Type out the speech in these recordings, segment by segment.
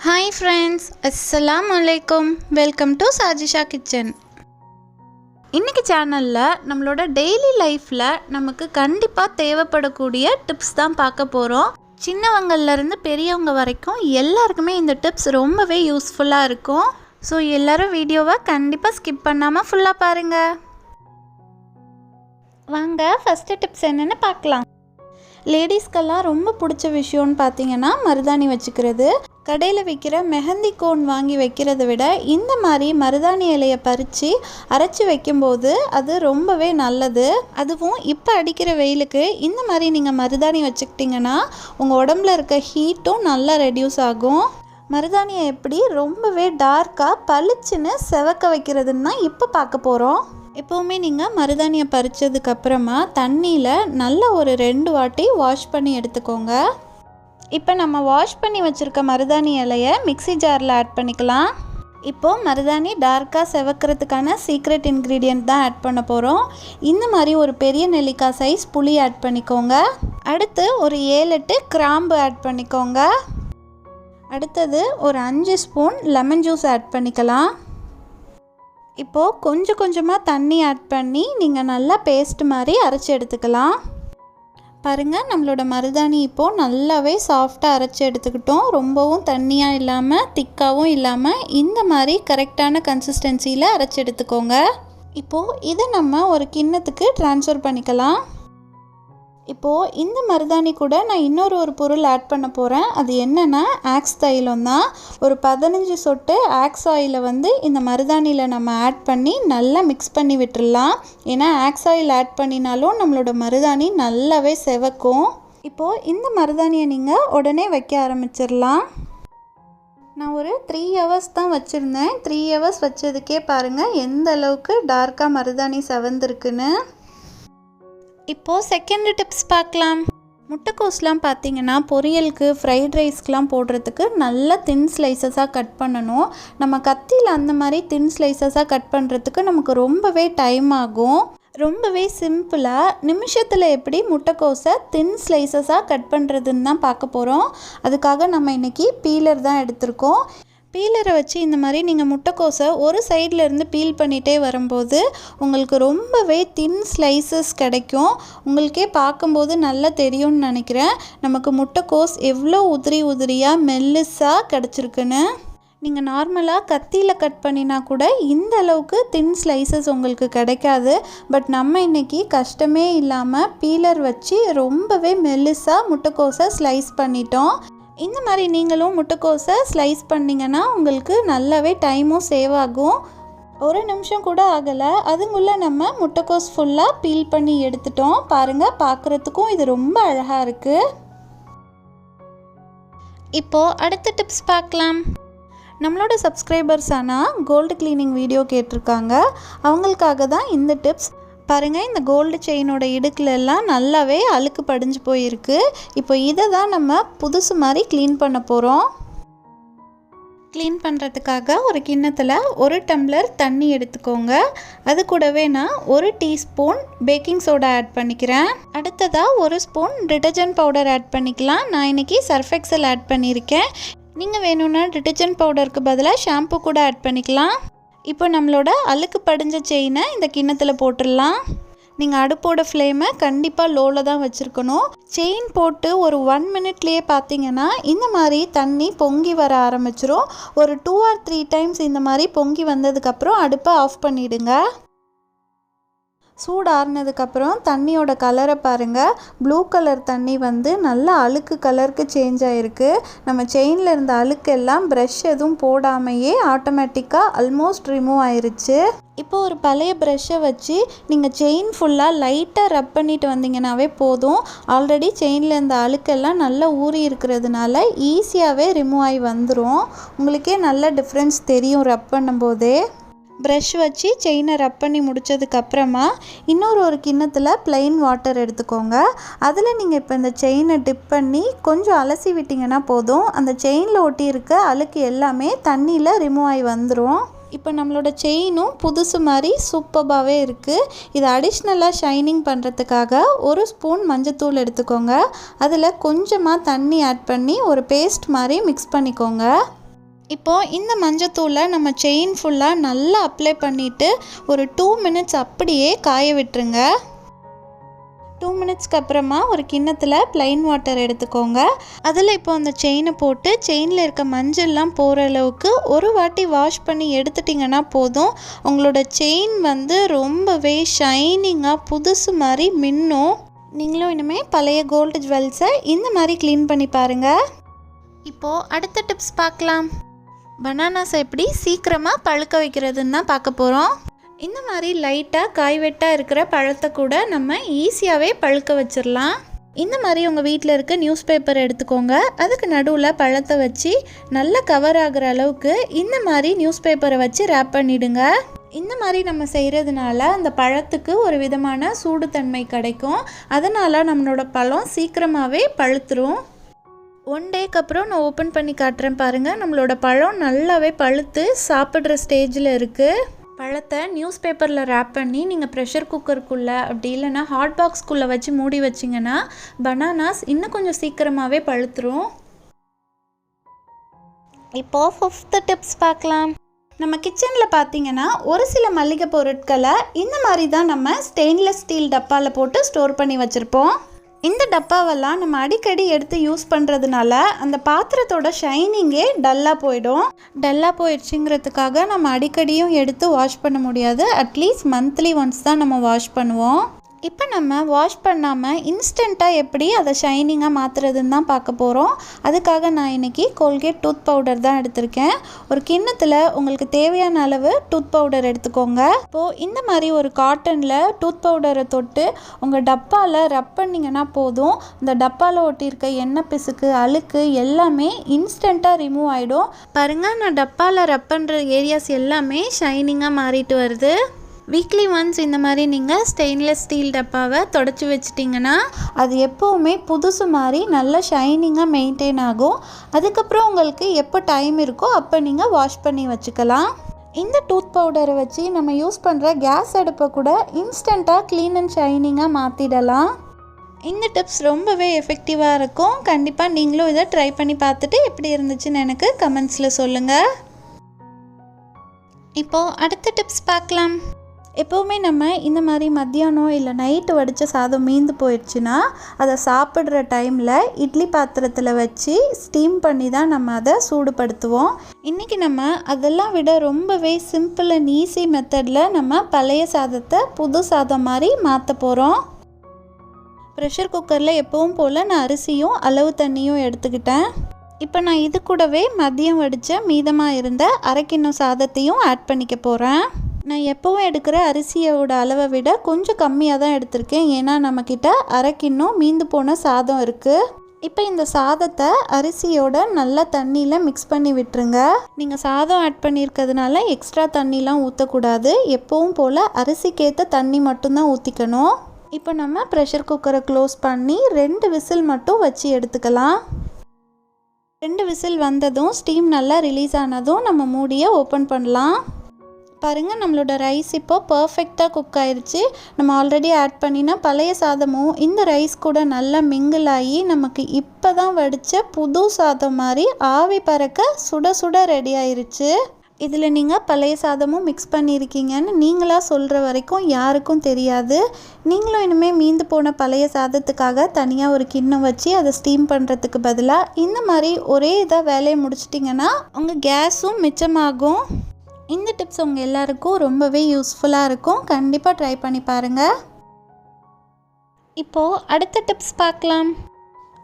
Hi friends, அஸ்ஸலாமு அலைக்கும். Welcome to Sajisha kitchen. இன்றைக்கி சேனலில் நம்மளோட டெய்லி லைஃப்பில் நமக்கு கண்டிப்பாக தேவைப்படக்கூடிய டிப்ஸ் தான் பார்க்க போகிறோம். சின்னவங்கள்லேருந்து பெரியவங்க வரைக்கும் எல்லாருக்குமே இந்த டிப்ஸ் ரொம்பவே யூஸ்ஃபுல்லாக இருக்கும். ஸோ எல்லோரும் வீடியோவை கண்டிப்பாக ஸ்கிப் பண்ணாமல் ஃபுல்லாக பாருங்கள். வாங்க ஃபஸ்ட்டு டிப்ஸ் என்னென்னு பார்க்கலாம். லேடிஸ்க்கெல்லாம் ரொம்ப பிடிச்ச விஷயம்னு பார்த்தீங்கன்னா மருதாணி வச்சுக்கிறது. கடையில் விற்கிற மெஹந்தி கோன் வாங்கி வைக்கிறத விட இந்த மாதிரி மருதாணி இலையை பறித்து அரைச்சி வைக்கும்போது அது ரொம்பவே நல்லது. அதுவும் இப்போ அடிக்கிற வெயிலுக்கு இந்த மாதிரி நீங்கள் மருதாணி வச்சுக்கிட்டிங்கன்னா உங்கள் உடம்புல இருக்க ஹீட்டும் நல்லா ரெடியூஸ் ஆகும். மருதாணியை எப்படி ரொம்பவே டார்க்காக பளிச்சுன்னு செவக்க வைக்கிறதுன்னு தான் இப்போ பார்க்க போகிறோம். எப்போவுமே நீங்கள் மருதாணியை பறித்ததுக்கப்புறமா தண்ணியில் நல்லா ஒரு 2 வாட்டி வாஷ் பண்ணி எடுத்துக்கோங்க. இப்போ நம்ம வாஷ் பண்ணி வச்சுருக்க மருதாணி இலையை மிக்ஸி ஜாரில் ஆட் பண்ணிக்கலாம். இப்போது மருதாணி டார்க்காக செவக்கிறதுக்கான சீக்ரெட் இன்க்ரீடியன்ட் தான் ஆட் பண்ண போகிறோம். இந்த மாதிரி ஒரு பெரிய நெல்லிக்காய் சைஸ் புளி ஆட் பண்ணிக்கோங்க. அடுத்து ஒரு 7-8 கிராம்பு ஆட் பண்ணிக்கோங்க. அடுத்தது ஒரு 5 ஸ்பூன் லெமன் ஜூஸ் ஆட் பண்ணிக்கலாம். இப்போது கொஞ்சம் கொஞ்சமாக தண்ணி ஆட் பண்ணி நீங்கள் நல்லா பேஸ்ட் மாதிரி அரைச்சி எடுத்துக்கலாம். பாருங்கள், நம்மளோட மருதாணி இப்போது நல்லாவே சாஃப்டாக அரைச்சி எடுத்துக்கிட்டோம். ரொம்பவும் தண்ணியாக இல்லாமல் திக்காகவும் இல்லாமல் இந்த மாதிரி கரெக்டான கன்சிஸ்டன்சியில் அரைச்சி எடுத்துக்கோங்க. இப்போது இதை நம்ம ஒரு கிண்ணத்துக்கு ட்ரான்ஸ்ஃபர் பண்ணிக்கலாம். இப்போது இந்த மருதாணி கூட நான் இன்னொரு பொருள் ஆட் பண்ண போகிறேன். அது என்னென்னா ஆக்ஸ் தைலம் தான். ஒரு 15 சொட்டு ஆக்ஸ் ஆயிலை இந்த மருதாணியில் நம்ம ஆட் பண்ணி நல்லா மிக்ஸ் பண்ணி விட்டுடலாம். ஏன்னா ஆக்ஸ் ஆயில் ஆட் பண்ணினாலும் நம்மளோட மருதாணி நல்லாவே செவக்கும். இப்போது இந்த மருதாணியை நீங்கள் உடனே வைக்க ஆரம்பிச்சிடலாம். நான் ஒரு 3 ஹவர்ஸ் தான் வச்சுருந்தேன். 3 ஹவர்ஸ் வச்சதுக்கே பாருங்கள் எந்த அளவுக்கு டார்க்காக மருதாணி செவந்திருக்குன்னு. இப்போது செகண்ட் டிப்ஸ் பார்க்கலாம். முட்டைக்கோஸ்லாம் பார்த்தீங்கன்னா பொரியலுக்கு ஃப்ரைட் ரைஸ்க்கெலாம் போடுறதுக்கு நல்லா தின் ஸ்லைசஸாக கட் பண்ணணும். நம்ம கத்தியில் அந்த மாதிரி தின் ஸ்லைசஸாக கட் பண்ணுறதுக்கு நமக்கு ரொம்பவே டைம் ஆகும். ரொம்பவே சிம்பிளாக நிமிஷத்தில் எப்படி முட்டைக்கோஸை தின் ஸ்லைசஸாக கட் பண்ணுறதுன்னு தான் பார்க்க போகிறோம். அதுக்காக நம்ம இன்றைக்கி பீலர் தான் எடுத்திருக்கோம். பீலரை வச்சு இந்த மாதிரி நீங்கள் முட்டைக்கோஸை ஒரு சைட்லேருந்து பீல் பண்ணிகிட்டே வரும்போது உங்களுக்கு ரொம்பவே தின் ஸ்லைசஸ் கிடைக்கும். உங்களுக்கே பார்க்கும்போது நல்லா தெரியும்னு நினைக்கிறேன் நமக்கு முட்டைக்கோஸ் எவ்வளோ உதிரியாக மெல்லிஸாக கிடச்சிருக்குன்னு. நீங்கள் நார்மலாக கத்தியில் கட் பண்ணினா கூட இந்த அளவுக்கு தின் ஸ்லைசஸ் உங்களுக்கு கிடைக்காது. பட் நம்ம இன்றைக்கி கஷ்டமே இல்லாமல் பீலர் வச்சு ரொம்பவே மெல்லிஸாக முட்டைக்கோஸை ஸ்லைஸ் பண்ணிட்டோம். இந்த மாதிரி நீங்களும் முட்டைக்கோஸை ஸ்லைஸ் பண்ணிங்கன்னா உங்களுக்கு நல்லாவே டைமும் சேவ் ஆகும். 1 நிமிஷம் கூட ஆகலை, அதுக்குள்ளே நம்ம முட்டைக்கோஸ் ஃபுல்லாக பீல் பண்ணி எடுத்துட்டோம். பாருங்கள், பார்க்குறதுக்கும் இது ரொம்ப அழகாக இருக்குது. இப்போது அடுத்த டிப்ஸ் பார்க்கலாம். நம்மளோட சப்ஸ்கிரைபர்ஸ் ஆனால் கோல்டு கிளீனிங் வீடியோ கேட்டிருக்காங்க. அவங்களுக்காக தான் இந்த டிப்ஸ். பாருங்கள், இந்த கோல்டு செயினோட இடுக்குலெல்லாம் நல்லாவே அழுக்கு படிஞ்சு போயிருக்கு. இப்போ இதை தான் நம்ம புதுசு மாதிரி க்ளீன் பண்ண போகிறோம். க்ளீன் பண்ணுறதுக்காக ஒரு கிண்ணத்தில் 1 டம்ளர் தண்ணி எடுத்துக்கோங்க. அது கூடவே நான் 1 டீஸ்பூன் பேக்கிங் சோடா ஆட் பண்ணிக்கிறேன். அடுத்ததாக 1 ஸ்பூன் டிட்டர்ஜென்ட் பவுடர் ஆட் பண்ணிக்கலாம். நான் இன்றைக்கி சர்ஃப் எக்ஸல் ஆட் பண்ணியிருக்கேன். நீங்கள் வேணும்னா டிட்டர்ஜென்ட் பவுடருக்கு பதிலாக ஷாம்பு கூட ஆட் பண்ணிக்கலாம். இப்போ நம்மளோட அழுக்கு படிஞ்ச செயினை இந்த கிண்ணத்தில் போட்டுடலாம். நீங்கள் அடுப்போட ஃப்ளேமை கண்டிப்பாக லோவில் தான் வச்சுருக்கணும். செயின் போட்டு ஒரு 1 மினிட்லேயே பார்த்தீங்கன்னா இந்த மாதிரி தண்ணி பொங்கி வர ஆரம்பிச்சிரும். ஒரு 2 or 3 டைம்ஸ் இந்த மாதிரி பொங்கி வந்ததுக்கப்புறம் அடுப்பை ஆஃப் பண்ணிவிடுங்க. சூடு ஆறுனதுக்கப்புறம் தண்ணியோட கலரை பாருங்கள். ப்ளூ கலர் தண்ணி நல்லா அழுக்கு கலருக்கு சேஞ்ச் ஆகிருக்கு. நம்ம செயினில் இருந்த அழுக்கெல்லாம் ப்ரஷ் எதுவும் போடாமையே ஆட்டோமேட்டிக்காக ஆல்மோஸ்ட் ரிமூவ் ஆயிருச்சு. இப்போ ஒரு பழைய ப்ரஷ்ஷை வச்சு நீங்கள் செயின் ஃபுல்லாக லைட்டாக ரப் பண்ணிட்டு வந்தீங்கன்னாவே போதும். ஆல்ரெடி செயினில் இருந்த அழுக்கெல்லாம் நல்லா ஊறி இருக்கிறதுனால ஈஸியாகவே ரிமூவ் ஆகி வந்துடும். உங்களுக்கே நல்ல டிஃப்ரென்ஸ் தெரியும் ரப் பண்ணும்போதே. ப்ரஷ் வச்சு செயினை ரப் பண்ணி முடித்ததுக்கப்புறமா ஒரு கிண்ணத்தில் ப்ளைன் வாட்டர் எடுத்துக்கோங்க. அதில் நீங்கள் இப்போ இந்த செயினை டிப் பண்ணி கொஞ்சம் அலசி விட்டிங்கன்னா போதும். அந்த செயினில் ஒட்டி இருக்க அழுக்கு எல்லாமே தண்ணியில் ரிமூவ் ஆகி வந்துடும். இப்போ நம்மளோட செயினும் புதுசு மாதிரி சூப்பராகவே இருக்குது. இது அடிஷ்னலாக ஷைனிங் பண்ணுறதுக்காக 1 ஸ்பூன் மஞ்சத்தூள் எடுத்துக்கோங்க. அதில் கொஞ்சமாக தண்ணி ஆட் பண்ணி ஒரு பேஸ்ட் மாதிரி மிக்ஸ் பண்ணிக்கோங்க. இப்போது இந்த மஞ்சத்தூளை நம்ம செயின் ஃபுல்லாக நல்லா அப்ளை பண்ணிவிட்டு ஒரு 2 மினிட்ஸ் அப்படியே காய விட்டுருங்க. 2 மினிட்ஸ்க்கு அப்புறமா ஒரு கிண்ணத்தில் ப்ளைன் வாட்டர் எடுத்துக்கோங்க. அதில் இப்போ அந்த செயினை போட்டு செயினில் இருக்க மஞ்சள்லாம் போகிற அளவுக்கு ஒரு வாட்டி வாஷ் பண்ணி எடுத்துட்டிங்கன்னா போதும். உங்களோட செயின் வந்து ரொம்பவே ஷைனிங்காக புதுசு மாதிரி மின்னும். நீங்களும் இனிமேல் பழைய கோல்டு ஜுவல்ஸை இந்த மாதிரி க்ளீன் பண்ணி பாருங்கள். இப்போது அடுத்த டிப்ஸ் பார்க்கலாம். பனானாஸை எப்படி சீக்கிரமாக பழுக்க வைக்கிறதுன்னு தான் பார்க்க போகிறோம். இந்த மாதிரி லைட்டாக காய்வெட்டாக இருக்கிற பழத்தை கூட நம்ம ஈஸியாகவே பழுக்க வச்சிடலாம். இந்த மாதிரி உங்கள் வீட்டில் இருக்க நியூஸ் பேப்பர் எடுத்துக்கோங்க. அதுக்கு நடுவில் பழத்தை வச்சு நல்லா கவர் ஆகிற அளவுக்கு இந்த மாதிரி நியூஸ் பேப்பரை வச்சு ரேப் பண்ணிவிடுங்க. இந்த மாதிரி நம்ம செய்கிறதுனால அந்த பழத்துக்கு ஒரு விதமான சூடுத்தன்மை கிடைக்கும். அதனால் நம்மளோட பழம் சீக்கிரமாகவே பழுத்துரும். 1 டேக்கு அப்புறம் நான் ஓப்பன் பண்ணி காட்டுறேன் பாருங்கள். நம்மளோட பழம் நல்லாவே பழுத்து சாப்பிட்ற ஸ்டேஜில் இருக்குது. பழத்தை நியூஸ் பேப்பரில் ரேப் பண்ணி நீங்கள் ப்ரெஷர் குக்கருக்குள்ளே அப்படி இல்லைன்னா ஹாட் பாக்ஸ்க்குள்ளே வச்சு மூடி வச்சிங்கன்னா பனானாஸ் இன்னும் கொஞ்சம் சீக்கிரமாகவே பழுத்துரும். இப்போது 5th டிப்ஸ் பார்க்கலாம். நம்ம கிச்சனில் பார்த்தீங்கன்னா ஒரு சில மளிகை பொருட்களை இந்த மாதிரி தான் நம்ம ஸ்டெயின்லெஸ் ஸ்டீல் டப்பாவில் போட்டு ஸ்டோர் பண்ணி வச்சுருப்போம். இந்த டப்பாவெல்லாம் நம்ம அடிக்கடி எடுத்து யூஸ் பண்ணுறதுனால அந்த பாத்திரத்தோட ஷைனிங்கே டல்லாக போயிடுச்சுங்கிறதுக்காக நம்ம அடிக்கடியும் எடுத்து வாஷ் பண்ண முடியாது. அட்லீஸ்ட் மந்த்லி ஒன்ஸ் தான் நம்ம வாஷ் பண்ணுவோம். இப்போ நம்ம வாஷ் பண்ணாமல் இன்ஸ்டண்ட்டாக எப்படி அதை ஷைனிங்காக மாற்றுறதுன்னு தான் பார்க்க போகிறோம். அதுக்காக நான் இன்றைக்கி கோல்கேட் டூத் பவுடர் தான் எடுத்திருக்கேன். ஒரு கிண்ணத்தில் உங்களுக்கு தேவையான அளவு டூத் பவுடர் எடுத்துக்கோங்க. இப்போது இந்த மாதிரி ஒரு காட்டனில் டூத் பவுடரை தொட்டு உங்கள் டப்பாவில் ரப் பண்ணிங்கன்னா போதும். இந்த டப்பாவில் ஒட்டியிருக்க எண்ணெய் பிசுக்கு அழுக்கு எல்லாமே இன்ஸ்டண்ட்டாக ரிமூவ் ஆகிடும். பாருங்கள், நான் டப்பாவில் ரப் பண்ணுற ஏரியாஸ் எல்லாமே ஷைனிங்காக மாறிட்டு வருது. வீக்லி ஒன்ஸ் இந்த மாதிரி நீங்கள் ஸ்டெயின்லெஸ் ஸ்டீல் டப்பாவை தொடச்சி வச்சிட்டிங்கன்னா அது எப்போவுமே புதுசு மாதிரி நல்ல ஷைனிங்காக மெயின்டைன் ஆகும். அதுக்கப்புறம் உங்களுக்கு எப்போ டைம் இருக்கோ அப்போ நீங்கள் வாஷ் பண்ணி வச்சுக்கலாம். இந்த டூத் பவுடரை வச்சு நம்ம யூஸ் பண்ணுற கேஸ் அடுப்பை கூட இன்ஸ்டண்ட்டாக க்ளீன் அண்ட் ஷைனிங்காக மாற்றிடலாம். இந்த டிப்ஸ் ரொம்பவே எஃபெக்டிவாக இருக்கும். கண்டிப்பாக நீங்களும் இதை ட்ரை பண்ணி பார்த்துட்டு எப்படி இருந்துச்சுன்னு எனக்கு கமெண்ட்ஸில் சொல்லுங்கள். இப்போது அடுத்த டிப்ஸ் பார்க்கலாம். எப்போவுமே நம்ம இந்த மாதிரி மத்தியானம் இல்லை நைட்டு வடித்த சாதம் மீந்து போயிடுச்சுன்னா அதை சாப்பிட்ற டைமில் இட்லி பாத்திரத்தில் வச்சு ஸ்டீம் பண்ணி தான் நம்ம அதை சூடுபடுத்துவோம். இன்றைக்கி நம்ம அதெல்லாம் விட ரொம்பவே சிம்பிள் அண்ட் ஈஸி மெத்தடில் நம்ம பழைய சாதத்தை புது சாதம் மாதிரி மாற்ற போகிறோம். ப்ரெஷர் குக்கரில் எப்பவும் போல் நான் அரிசியும் அளவு தண்ணியும் எடுத்துக்கிட்டேன். இப்போ நான் இது கூடவே மதியம் வடித்த மீதமாக இருந்த 1/2 கிண்ணம் சாதத்தையும் ஆட் பண்ணிக்க போகிறேன். நான் எப்போவும் எடுக்கிற அரிசியோட அளவை விட கொஞ்சம் கம்மியாக தான் எடுத்திருக்கேன். ஏன்னா நம்மக்கிட்ட 1/2 கிண்ணம் மீந்து போன சாதம் இருக்குது. இப்போ இந்த சாதத்தை அரிசியோட நல்லா தண்ணியில் மிக்ஸ் பண்ணி விட்டுருங்க. நீங்கள் சாதம் ஆட் பண்ணியிருக்கிறதுனால எக்ஸ்ட்ரா தண்ணிலாம் ஊற்றக்கூடாது. எப்பவும் போல் அரிசிக்கேற்ற தண்ணி மட்டும்தான் ஊற்றிக்கணும். இப்போ நம்ம ப்ரெஷர் குக்கரை க்ளோஸ் பண்ணி 2 விசில் மட்டும் வச்சு எடுத்துக்கலாம். 2 விசில் வந்ததும் ஸ்டீம் நல்லா ரிலீஸ் ஆனதும் நம்ம மூடியை ஓப்பன் பண்ணலாம். பாருங்கள், நம்மளோட ரைஸ் இப்போ பர்ஃபெக்டாக குக் ஆயிடுச்சு. நம்ம ஆல்ரெடி ஆட் பண்ணினா பழைய சாதமும் இந்த ரைஸ் கூட நல்லா மிங்கிள் ஆகி நமக்கு இப்போ தான் வடித்த புது சாதம் மாதிரி ஆவி பறக்க சுட சுட ரெடி ஆயிருச்சு. இதில் நீங்கள் பழைய சாதமும் மிக்ஸ் பண்ணியிருக்கீங்கன்னு நீங்களாக சொல்கிற வரைக்கும் யாருக்கும் தெரியாது. நீங்களும் இனிமேல் மீந்து போன பழைய சாதத்துக்காக தனியாக ஒரு கிண்ணம் வச்சு அதை ஸ்டீம் பண்ணுறதுக்கு பதிலாக இந்த மாதிரி ஒரே இதாக வேலையை முடிச்சிட்டிங்கன்னா உங்கள் கேஸும் மிச்சமாகும். இந்த டிப்ஸ் உங்கள் எல்லாருக்கும் ரொம்பவே யூஸ்ஃபுல்லாக இருக்கும். கண்டிப்பாக ட்ரை பண்ணி பாருங்கள். இப்போது அடுத்த டிப்ஸ் பார்க்கலாம்.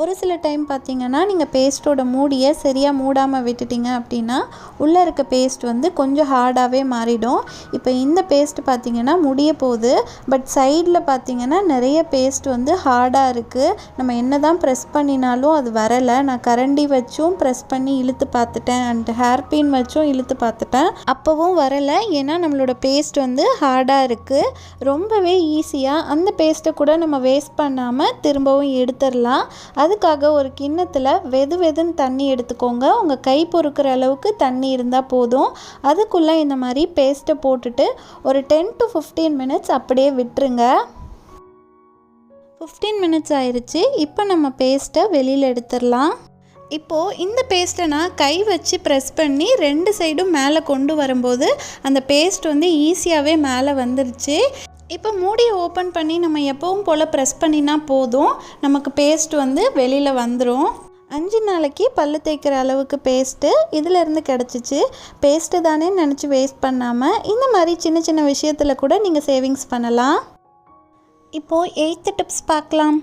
ஒரு சில டைம் பார்த்தீங்கன்னா நீங்கள் பேஸ்ட்டோட மூடியை சரியாக மூடாமல் விட்டுட்டிங்க அப்படின்னா உள்ளே இருக்க பேஸ்ட் வந்து கொஞ்சம் ஹார்டாகவே மாறிடும். இப்போ இந்த பேஸ்ட் பார்த்திங்கன்னா முடிய போகுது. பட் சைடில் பார்த்திங்கன்னா நிறைய பேஸ்ட் வந்து ஹார்டாக இருக்குது. நம்ம என்ன தான் ப்ரெஸ் பண்ணினாலும் அது வரலை. நான் கரண்டி வச்சும் ப்ரெஸ் பண்ணி இழுத்து பார்த்துட்டேன் அண்ட் ஹேர் பின் வச்சும் இழுத்து பார்த்துட்டேன். அப்போவும் வரலை. ஏன்னா நம்மளோட பேஸ்ட் வந்து ஹார்டாக இருக்குது. ரொம்பவே ஈஸியாக அந்த பேஸ்ட்டை கூட நம்ம வேஸ்ட் பண்ணாமல் திரும்பவும் எடுத்துடலாம். அதுக்காக ஒரு கிண்ணத்தில் வெதுன்னு தண்ணி எடுத்துக்கோங்க. உங்கள் கை பொறுக்கிற அளவுக்கு தண்ணி இருந்தால் போதும். அதுக்குள்ளே இந்த மாதிரி பேஸ்ட்டை போட்டுட்டு ஒரு 10 to 15 மினிட்ஸ் அப்படியே விட்டுருங்க. 15 மினிட்ஸ் ஆயிடுச்சு. இப்போ நம்ம பேஸ்ட்டை வெளியில் எடுத்துடலாம். இப்போது இந்த பேஸ்ட்டை நான் கை வச்சு ப்ரெஸ் பண்ணி 2 சைடும் மேலே கொண்டு வரும்போது அந்த பேஸ்ட் வந்து ஈஸியாகவே மேலே வந்துருச்சு. இப்போ மூடியை ஓப்பன் பண்ணி நம்ம எப்பவும் போல் ப்ரெஸ் பண்ணினா போதும், நமக்கு பேஸ்ட் வந்து வெளியில் வந்துடும். 5 நாளைக்கு பல்லு தேய்க்கிற அளவுக்கு பேஸ்ட்டு இதிலேருந்து கிடச்சிச்சு. பேஸ்ட்டு தானே நினச்சி வேஸ்ட் பண்ணாமல் இந்த மாதிரி சின்ன சின்ன விஷயத்தில் கூட நீங்கள் சேவிங்ஸ் பண்ணலாம். இப்போது 8th டிப்ஸ் பார்க்கலாம்.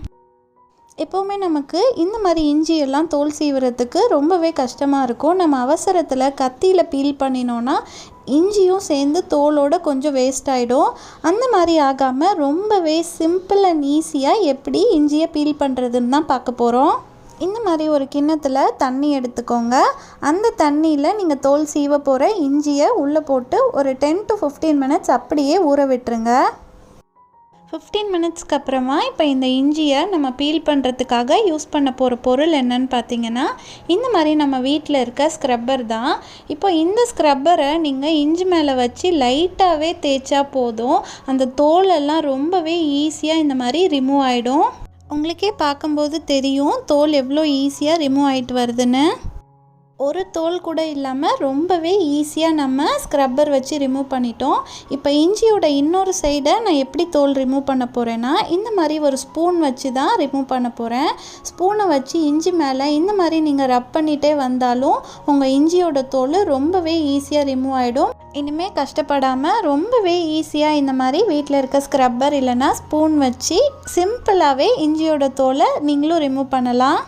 எப்போவுமே நமக்கு இந்த மாதிரி இஞ்சியெல்லாம் தோல் சீவுறதுக்கு ரொம்பவே கஷ்டமாக இருக்கும். நம்ம அவசரத்தில் கத்தியில் பீல் பண்ணினோன்னா இஞ்சியும் சேர்ந்து தோலோடு கொஞ்சம் வேஸ்ட் ஆகிடும். அந்த மாதிரி ஆகாமல் ரொம்பவே சிம்பிள் அண்ட் ஈஸியாக எப்படி இஞ்சியை பீல் பண்ணுறதுன்னு தான் பார்க்க போகிறோம். இந்த மாதிரி ஒரு கிண்ணத்தில் தண்ணி எடுத்துக்கோங்க. அந்த தண்ணியில் நீங்கள் தோல் சீவ போகிற இஞ்சியை உள்ளே போட்டு ஒரு 10 to 15 minutes அப்படியே ஊற விட்டுருங்க. 15 மினிட்ஸ்க்கு அப்புறமா இப்போ இந்த இஞ்சியை நம்ம பீல் பண்ணுறதுக்காக யூஸ் பண்ண போகிற பொருள் என்னன்னு பார்த்தீங்கன்னா, இந்த மாதிரி நம்ம வீட்டில் இருக்க ஸ்க்ரப்பர் தான். இப்போ இந்த ஸ்க்ரப்பரை நீங்கள் இஞ்சி மேலே வச்சு லைட்டாகவே தேய்ச்சா போதும், அந்த தோலெல்லாம் ரொம்பவே ஈஸியாக இந்த மாதிரி ரிமூவ் ஆகிடும். உங்களுக்கே பார்க்கும்போது தெரியும் தோல் எவ்வளோ ஈஸியாக ரிமூவ் ஆகிட்டு வருதுன்னு. ஒரு தோல் கூட இல்லாமல் ரொம்பவே ஈஸியாக நம்ம ஸ்க்ரப்பர் வச்சு ரிமூவ் பண்ணிட்டோம். இப்போ இஞ்சியோட இன்னொரு சைடை நான் எப்படி தோல் ரிமூவ் பண்ண போகிறேன்னா, இந்த மாதிரி ஒரு ஸ்பூன் வச்சு தான் ரிமூவ் பண்ண போகிறேன். ஸ்பூனை வச்சு இஞ்சி மேலே இந்த மாதிரி நீங்கள் ரப் பண்ணிகிட்டே வந்தாலும் உங்கள் இஞ்சியோட தோல் ரொம்பவே ஈஸியாக ரிமூவ் ஆகிடும். இனிமேல் கஷ்டப்படாமல் ரொம்பவே ஈஸியாக இந்த மாதிரி வீட்டில் இருக்க ஸ்க்ரப்பர் இல்லைனா ஸ்பூன் வச்சு சிம்பிளாகவே இஞ்சியோட தோலை நீங்களும் ரிமூவ் பண்ணலாம்.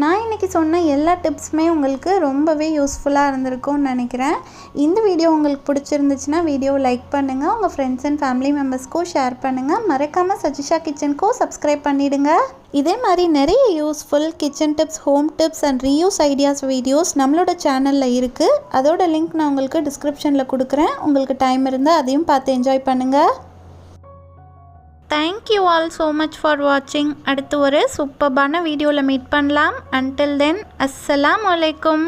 நான் இன்றைக்கி சொன்ன எல்லா டிப்ஸுமே உங்களுக்கு ரொம்பவே யூஸ்ஃபுல்லாக இருந்திருக்கும்னு நினைக்கிறேன். இந்த வீடியோ உங்களுக்கு பிடிச்சிருந்துச்சுன்னா வீடியோவை லைக் பண்ணுங்கள், உங்கள் ஃப்ரெண்ட்ஸ் அண்ட் ஃபேமிலி மெம்பர்ஸ்க்கும் ஷேர் பண்ணுங்கள். மறக்காமல் சஜிஷா கிச்சனுக்கும் சப்ஸ்கிரைப் பண்ணிவிடுங்க. இதே மாதிரி நிறைய useful kitchen tips, home tips and reuse ideas videos நம்மளோட சேனலில் இருக்குது. அதோட லிங்க் நான் உங்களுக்கு டிஸ்கிரிப்ஷனில் கொடுக்குறேன். உங்களுக்கு டைம் இருந்தால் அதையும் பார்த்து என்ஜாய் பண்ணுங்கள். Thank you all so much for watching. அடுத்து ஒரு சூப்பர்பான வீடியோவில் மீட் பண்ணலாம். Until then, Assalamu alaikum.